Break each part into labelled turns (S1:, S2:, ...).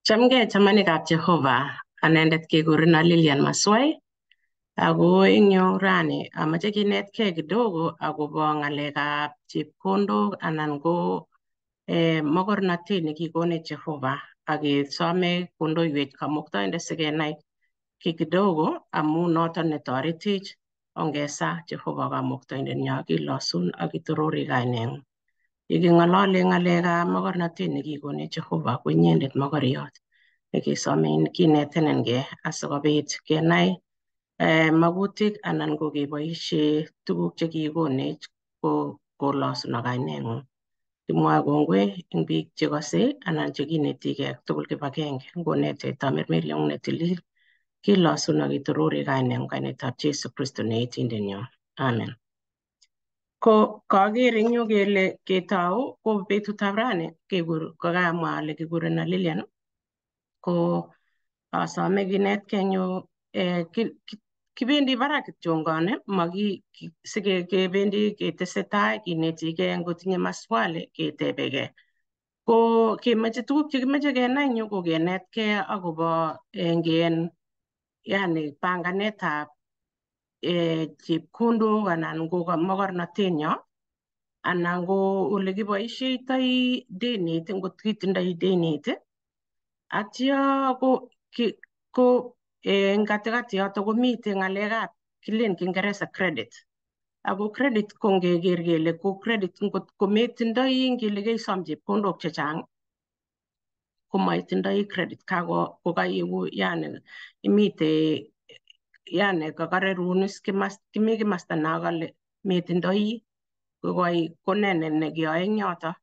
S1: Chamgei chamanikab Jehovah, anendet kekurenon Lilian Maswai, ako eng yu rani amache kinetkei kidogo akobo ng'alekab chepkondok anan ko mokornotet nekikonech Jehovah, akesome kondoiwech Kamuktaindet sikenai ki kidogo amu noto netoretech ongesa Jehovah Kamuktaindenyo kilosun ak kitorori kaineng'ung. Yeking'olole ng'alekab mokornotet nekikonech Jehovah ko inyendet mokoriot nekesome kinetenengei asikobit kenai makutik anan ko keboishe tuguk chekikonech kolosunok kaineng'ung. Kimwoe kongoi eng biik chekosei anan chekinetigei tugul kibagenge ngonetech tamirmirieng'ung netilil kilosun ak kitorori kaineng'ung, kainetab Jesu Kristo ne etindenyo. Amen. Ko kaker eng yu kele ketou ko betutab rani kokamwa ale kikureno Lilian ko asome kinetkei eng yu kibendi barak kityongone sikebendi ketesetai kinetigei ngotinye maswali ketebegei. Ko kemoche tuguk chekimoche kenai eng yu ko kenetkei akobo yani panganetab chepkondok anan ko mokornotenyo anan ko ole kiboisheitoi denit ngot kitindoi denit atyo ko eng katikati yoto komite ng'alekab kilen kingeresa credit. Ako credit ko ngeker kele ko credit ngot kometindoi ngele keisom chepkondok chechang komaitindoi credit kokaigu yani imite yani kakarerun kimi kimasta no kale metindoi konene nekeyoe eng yoto.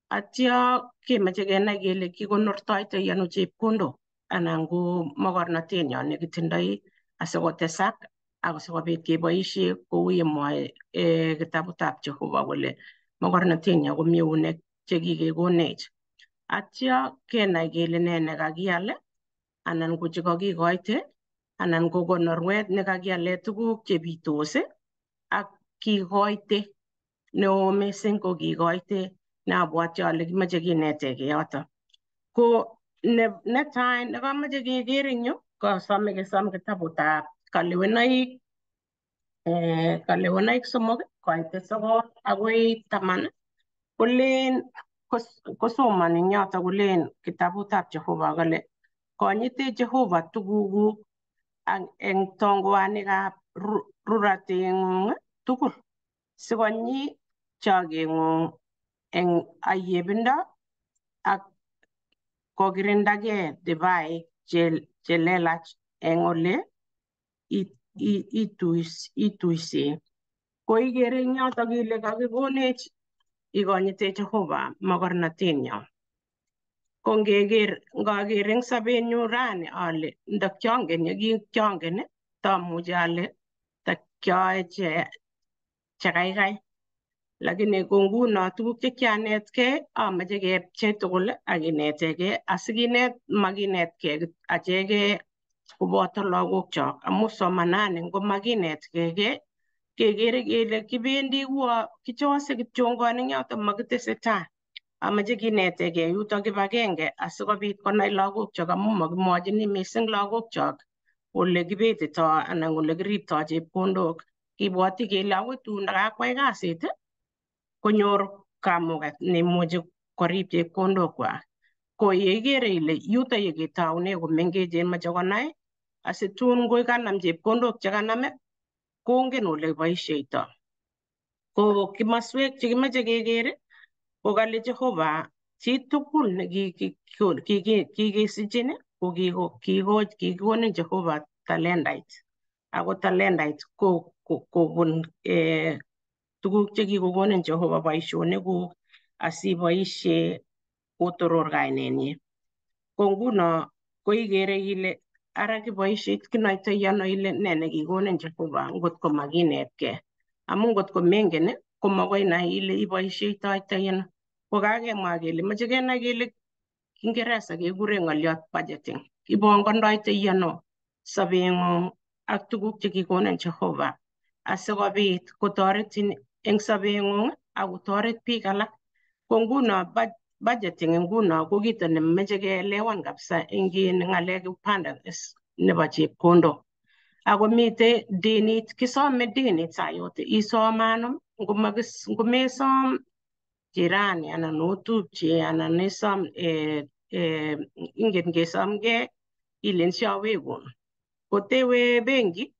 S1: Atyo kemoche kenai kele kikonortoitoi ano chepkondok anan ko mokornotenyo nekitindoi asikotesak asikobit keboishe kou yemwoe kitabutab Jehovah kole mokornotenyo komi eunek chekikekonech. Atyo kenai kele nee nekakial anan ko chekakikoite anan ko konorwet nekakiale tuguk chebitos ak kikoite neo mising ko kikoite neabwoti ale kimoche kinetegei yoto. Ko netai nekamache keker eng yu kasome kesom kitabutab Kalewenoik somok koite 9 akoi 10 kolen kosomoni eng yoto kolen kitabutab Jehovah kole konyite Jehovah tugukuk eng tongoanikab rurateng'ung tugul sikonyi chokeng'ung eng ayebindo ak kokirindagei divaik chelelach eng ole ituisee. Ko ikere eng yoto kele kakikonech ikonyite Jehovah mokornotenyo. Ko ngaker eng sobenyu rani ale ndakiangen yekikiangen tamuchi ale takioe chekaikai. Lakini ko nguno tuguk chekianetkei amache kepchei tugul akinetegei asikinet makinetkei achegei koboto lagokchok amu somanani ngomakinetkei kekere kele kibendi kichose kityongone eng yoto makitesetai. Amache kinetegei yuto kibagenge asikobit konai lagokchok amu makimwochini mising lagokchok ole kibetitoi anan ole kiriptoi chepkondok. Kibwoti kele akoi tun ndakakwai kasit konyor kamuget neimuchi korip chepkondokwak. Ko yeikere ile yuto yeketoune komengechen moche konai asitun koi kanam chepkondok chekanam kongen ole boisheitoi. Ko kimaswek chekimache keker ko kale Jehovah chitugul nekikesichin ko kikikonin Jehovah talentait. Ako talentait kobun tuguk chekikokonin Jehovah boishonikuk asiboishe kotoror kainenyi. Ko nguno ko ikere ile ara kinoitoi ano ile nee nekikonin Jehovah ngotko makinetkei. Amu ngotko mengen ko makoi inai ile iboisheitoi ano. Ko kakemwa kele moche kenai kele kingeresa kekure ng'oliot budgeting. Ipongondoitoi ano sobeng'ung ak tuguk chekikonin Jehovah asikobit kotoretin eng sobeng'ung ak kotoret biik alak. Ko nguno budgeting nguno ko kito nemoche keelewan kabisa eng ng'alek upande nebo chepkondok. Ako mitei denit, kisome denit saa yote, isoman ngomesom jirani anan otupche anan isom ingen kesomgei ilen siawekun. Kotewe benki,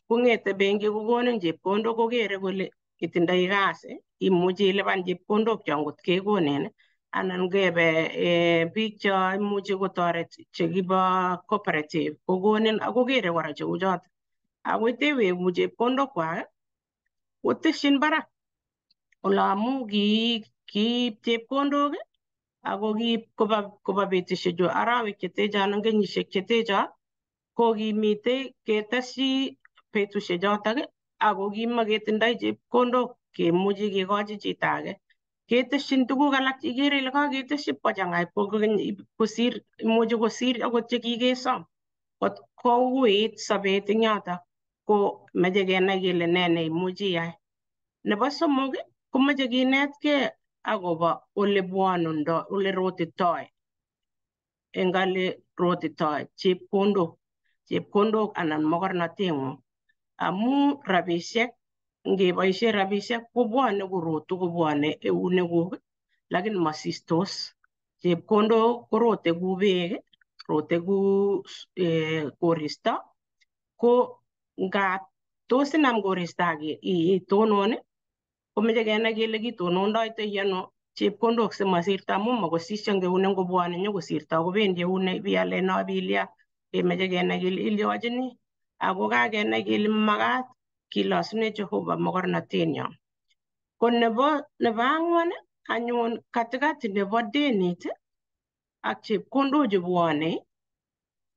S1: kong'ete benki kokonin chepkondok kokere kole itindoi kasi, imuchi ilipan chepkondok cho ngot kekonin, anan kebe biik cho imuchi kotoret chekibo cooperative kokonin akokere kora cheu choto. Ako teweku chepkondok kwak koteshin barak ole amu kiib chepkondok ako kiib koba betushechu arawek chetecho anan kenyishek chetecho ko kimitei keteshi betushek chotok ako kimaketindoi chepkondok kemuchi kekochi chito age. Keteshin tuguk alak ikere ile kaketeshi kochang'a kosir, imuchi kosir akot chekikesom. Kot kouit sobet eng yotok ko meche kenai kele nee neimuchi iyai. Nebo somok komeche kinetkei akobo ole bwanundoi, ole rotitoi chepkondok anan mokornoteng'ung. Amu rabishek, ngeboishe rabishek kobwane korotu kobwane euneguk lakini masistos. Chepkondok korote ku beek, rote ku koristo, ko ngap tos inam koristo ak itonon komeche kenai kele kitonondoitoi ano chepkondok simasirto amu makosisyo eng eunek ngobwone nyokosirto kobendi eunek biale no bilya, kemeche kenai kele ilyochini ako kakenai kele makat kilosune Jehovah mokornotenyo. Ko nebo ang'wan anyun katikati nebo denit ak chepkondok chebwone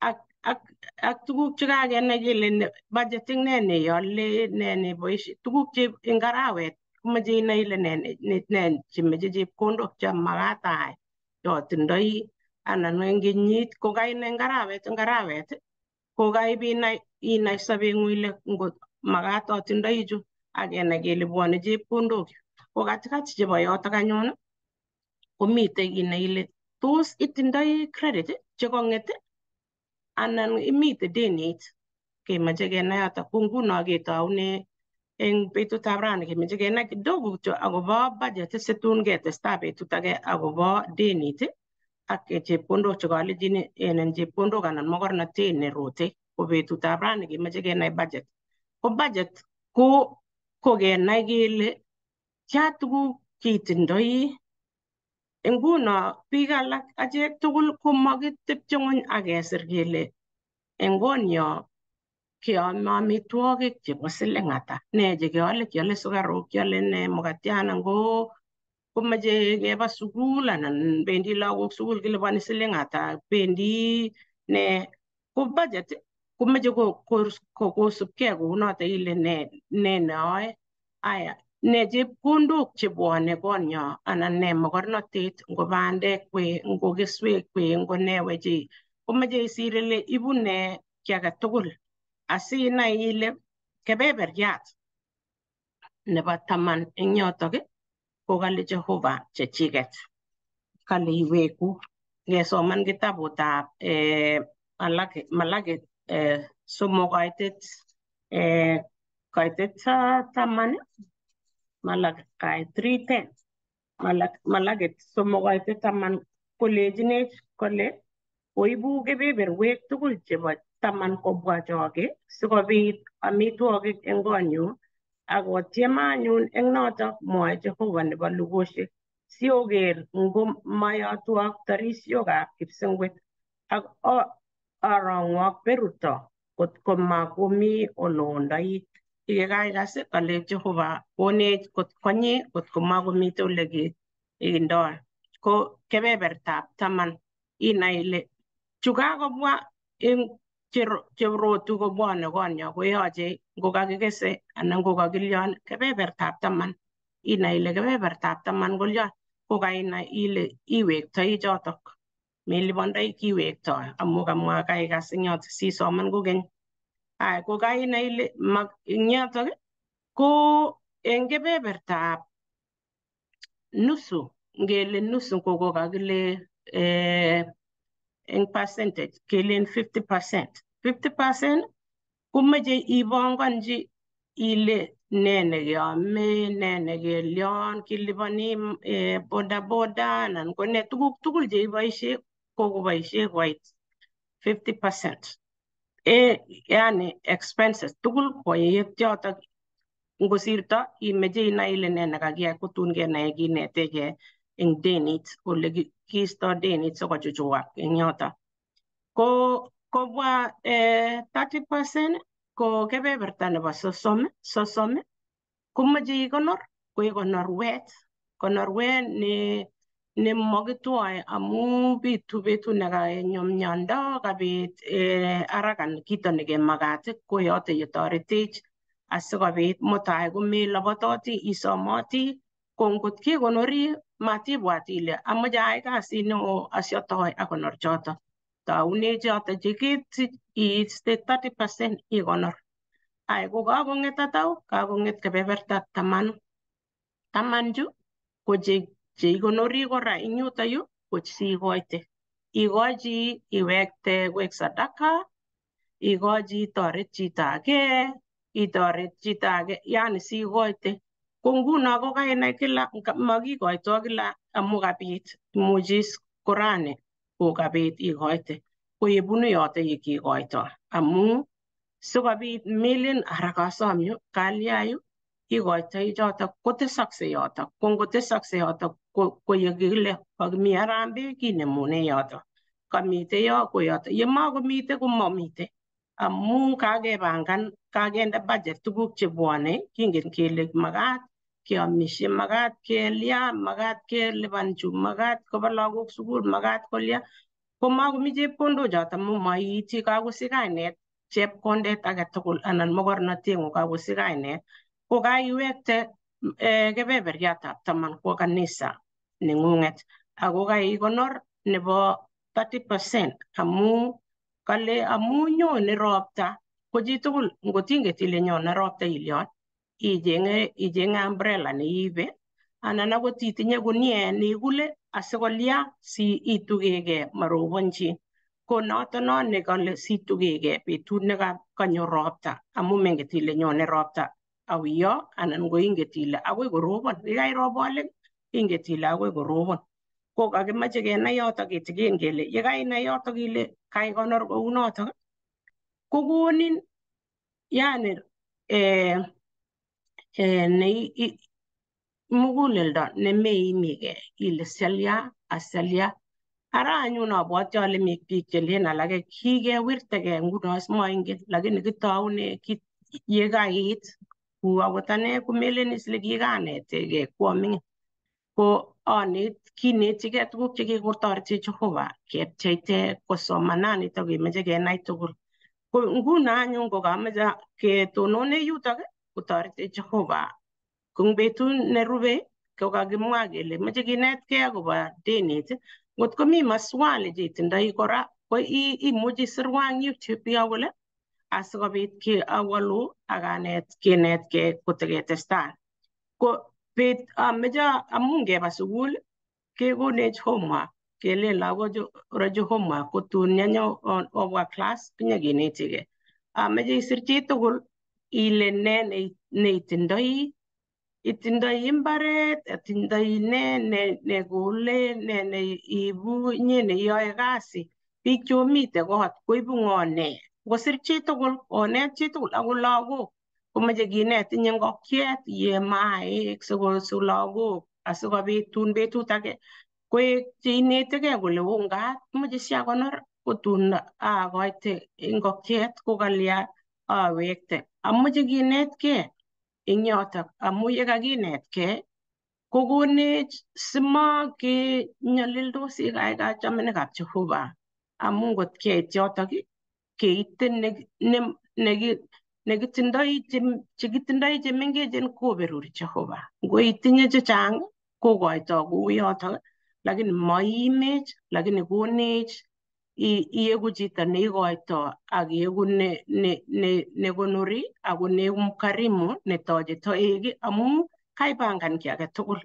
S1: ak tuguk chekakenai kele budgeting nee neole, nee neboishe, tuguk che eng arawet komeche inai ile nee chemeche chepkondok chemakat ayai chotindoi, anan eng kenyit kokainai eng arawet ko kaibinai sobeng'ung ile ngot makat atindoi chu akenai kele bwone chepkondok. Ko katikati chebo yotok anyun komitei inai ile tos itindoi credit chekong'et anan imite denit, kemeche kenai yotok. Ko nguno ketoune eng betutab rani kemeche kenai kidogo kityo akobo budget situn ketestai betut age akobo denit ak chepkondok chekalechini enen chepkondok anan mokornotet nerote. Ko betutab rani kemeche kenai budget. Ko budget ko kenai kele tia tuguk cheitindoi. Nguno biik alak achek tugul komakitepche ng'ony akesir kele eng konyo keome amitwogik chebo siling ata, nee chekeale, kiale sukaruk, kiale nee mukatiat anan komeche keba sukul anan bendi lagok sukul kilipani siling ata, bendi nee. Ko budget komeche kosubkei kounoto ile nee neoe. Aya, nee chepkondok chebwone konyo anan nee mokornotet, ngo bandek kwe, ngo keswek kwe, ngo nee weche, komeche isir ile ibu nee ki age tugul asinai ile kebeberiat nebo taman eng yotok ko kale Jehovah chechiket. Kale iweku. Ngesoman kitabutab Malaki somok kaitet taman, Malaki 3:10, Malaki somok kaitet taman kolechinech kole koibu kebeberwek tugul chebo taman kobwa choge sikobit amitwogik eng konyu akotiem anyun eng notok mwoe Jehovah nebo lugoshek sioker ngo mayotu ak tarisyokab kipsengwet ak arong'u ak beruto kotko makomi olondoi. Yekaikas kale Jehovah konech kotkonyi kotko makomite ole kindoi. Ko kebebertab taman inai ile chu kakobwa eng cherotu kobwane konyo koyoche ngokakikese anan ngokakilyon kebebertab taman inai ile kebebertab taman kolyon, kokainai ile iwektoi chotok, melipondoi kiwektoi amu kamwa kaikas eng yotok sisoman kokeny. Ko kainai ile eng yotok ko eng kebebertab nusu ngele nusu kokakile eng percentage kelen 50%. 50% komeche ibanganji ile ne nekeame, ne nekelion, kilipani bodaboda anan ko ne tuguk tugul cheiboishe kokoboishe koit 50%. Yani expenses tugul koyet yotok ngosirto imeche inai ile ne nekakiyai kotun kenai kinetegei eng denit ole kiisto denit sikochuchuak eng yotok. Ko kobwa 30% ko kebeberta nebo sosom komeche ikonor koek konorwet. Konorwet ne makitwoe amu bitu betut nekaenyo miondo kabit haraka kito nekemakat ko yoto yetoretech asikobit mutai komelobototi isomoti ko ngot kekonori matibwat ile amoche ayai kasit neo asiatoi akonor choto. Taune choto chekesich iiste 30% ikonor. Ai kokakong'et atau kakong'et kebeberta 10. 10 chu ko cheikonori kora eng yutoyu ko siikoite. Ikochi iwekte koek sadaka, ikochi itoret chito age, itoret chito age, yani siikoite. Ko nguno ko kainai kila makikoitoi kila amu kabit imuchi korani kokabit ikoite. Ko yebunu yoto yekikoitoi amu sikobit melin ara kasom yu kalya yu ikoitoi chotok kotesoksei yotok. Ko ngotesoksei yotok ko yekile kakimi harambee kinemune yotok. Kamite yo ko yotok. Yemakomite komamite amu kakepangan kakende budget tuguk chebwone kingen kele makat keamishe, makat kelya, makat kelipan chu, makat koba lagok sukul, makat kolya. Komakomi chepkondok chotok amu maiiti kakosich kainet chepkondet age tugul anan mokornoteng'ung kakosich kainet ko kaiwekte kebeberiatab 10 kwo kanisa neng'ung'et ako kaikonor nebo 30% amu kale amu nyone ropta ko chitugul ngot inget ile nyone ropta ilyon icheng'e umbrella neiibe anan akot itinye guniet neikule asikolya si itugegei marobonchi. Ko noto no nekale situgegei betut nekanyo ropta amu menget ile nyone ropta auyo anan ko inget ile agoi korobon. Yekairobon inget ile agoi korobon. Ko kakimache kenai yotok kitigen kele yekainai yotok ile kaikonor kou notok kokonin yani muguleldo nemeimigei ile sialya asialya. Ara anyun abwoti ale mi biik chelen alake kikewirtegei nguno simaingen lakini kitoune yekait kou akot ane komelen is ile kikanetegei koaming'in ko kinetigei tuguk chekikotoretech Jehovah kepcheite kosomananitok kemeche kenai tugul. Ko nguno anyun kokameche ketonone yutok kotoretech Jehovah. Ko eng betut nerubei kokakimwa kele meche kinetkei akobo denit. Ngot komi maswali cheitindoi kora ko imuchi isirwa eng YouTube yo kole asikobit awalu kinetkei koteketestai. Ko ameche amu ngeba sukul kekonech homework kelen lagochu rochu homework kotun yenyo obwa class kinyekenetigei. Ameche isir chitugul ile ne neitindoi, itindoi mbaret, itindoi ne nekole, ne neibu inye neiyoe kasi. Biik chomite kot koibu ng'o ne. Ngosir chitugul onet chitugul akot lagok komeche kinet inye ngokiet ye maaik sikosu lagok asikobit tun betut age koek cheinetegei kole ungat komeche siakonor kotun akoite ngokiet kokalya awekte. Ameche kinetkei eng yotok amu yekakinetkei kokonech simakenyolildosi chamenikab Jehovah amu ngot keit yotok keite chekitindoi chemengechen koberuri Jehovah. Ngoitinye chechang kokoitoi kou yotok lakini maimech lakini konech ieku chito neikoitoi ak ieku nekonori ako neiku mkarimu netoche toek amu kaipangan kiy age tugul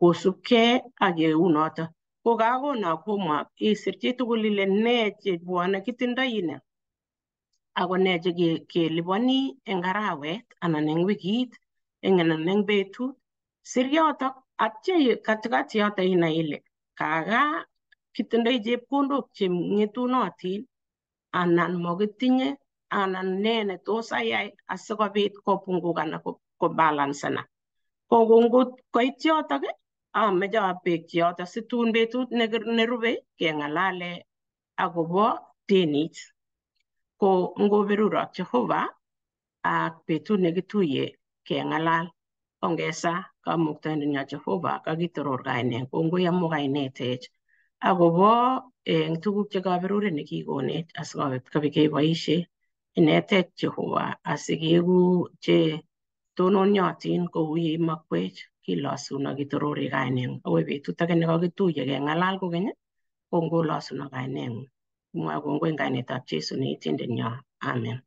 S1: kosubkei ak yeunoto. Kokakono komwa isir chitugul ile nee chebwone kitindoi ine ako nee chekeliponi eng arawet anan eng wikit anan eng betut. Sir yotok atya katikati yoto inai ile kaka kitindoi chepkondok cheng'etunotin anan mokitinye anan nee netos ayai asikobit kopungukan kobalansana. Ko ngot koit yotok ameche abekchi yotok situn betut nerube keng'alale akobo denit. Ko ngoberurok Jehovah ak betut nekituye keng'alal ongesa kamuktaindenyo Jehovah kakitoror kainet. Kongoi amu kainetech akobo tuguk chekaberuret nekikonech asikobit keboishe. Inetech Jehovah asikeku che tononiotin kou yeimakwech kilosun ak kitorori kaineng'ung. Akoi betut age nekakituye keng'alal kokeny ko ngolosun kaineng'ung. Kimwoe kongoi eng kainetab Jesu ne Etindenyo. Amen.